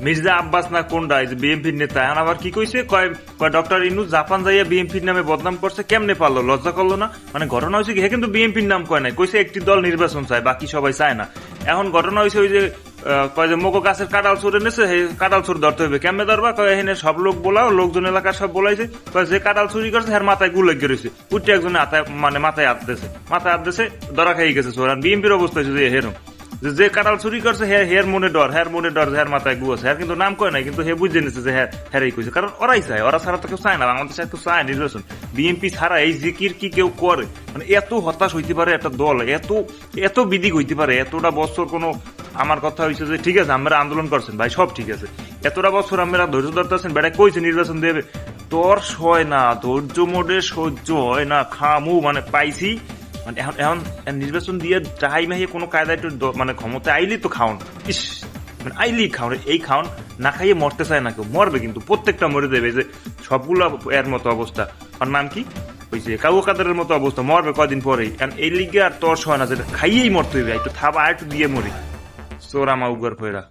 মির্জা আব্বাস না কোনটা বিএনপির নেতা এখন আবার কি কইছে কয় ডক্টর ইনু জাপান যাইয়া বিএনপির নামে বদনাম করছে, কেমনে পারলো, লজ্জা করলো না? মানে ঘটনা হয়েছে কি, কিন্তু বিএনপির নাম কয় নাই, কইছে একটি দল নির্বাচন চায়, বাকি সবাই চায় না। এখন ঘটনা হয়েছে ওই যে কয় যে মোকো গাছের কাঁঠাল চোর এনেছে, কাঁঠাল চোর ধরতে হবে, কেমনে ধরবা? কয় এখানে সব লোক বলাও, লোকজন এলাকার সব বলাইছে, কয় যে কাঁঠাল চুরি করছে হ্যার মাথায় গুল লেগে রয়েছে, উঠে একজনে মাথায় হাত দিয়েছে, ধরা খাই গেছে চোর। আর বিএনপির অবস্থা হয়েছে যে হেরম, যে কাঁঠাল চুরি করছে হের মনে ডর, হের মাথায় গু আছে, কিন্তু নাম কয় নাই, কিন্তু হে বুঝে নিচ্ছে যে হ্যাঁ কইছে, কারণ ওরাই চায়, ওরা ছাড়া তো কেউ চায় না, বাংলাদেশে কেউ চায় নির্বাচন। বিএনপি ছাড়া এই জিকির কি কেউ করে? মানে এত হতাশ হইতে পারে একটা দল, এত বিদিক হইতে পারে এতটা বছর? কোনো আমার কথা হয়েছে যে ঠিক আছে আমরা আন্দোলন করছেন ভাই, সব ঠিক আছে, এতটা বছর আমরা ধৈর্য ধরতেছেন, বেড়া কইছে নির্বাচন দেবে, তোর সয় না, ধৈর্য মোডে সহ্য হয় না, খামু মানে পাইছি। মানে এখন নির্বাচন দিয়ে যাই মাহি কোনো কায়দা একটু মানে ক্ষমতা আইলি তো খাওন, ইস মানে আইলি খাওন, এই খাওন না খাইয়ে মরতে চায় না কেউ, মরবে কিন্তু প্রত্যেকটা মরে দেবে, যে সবগুলো এর মতো অবস্থা। আর নাম কি ওই যে কাউ কাদারের মতো অবস্থা, মরবে কদিন পরেই। এই লিগে আর তোর সয় না, যেটা খাইয়েই মরতে হইবে, একটু থাবা একটু দিয়ে মরি, চোরা মা উগার ফেরা।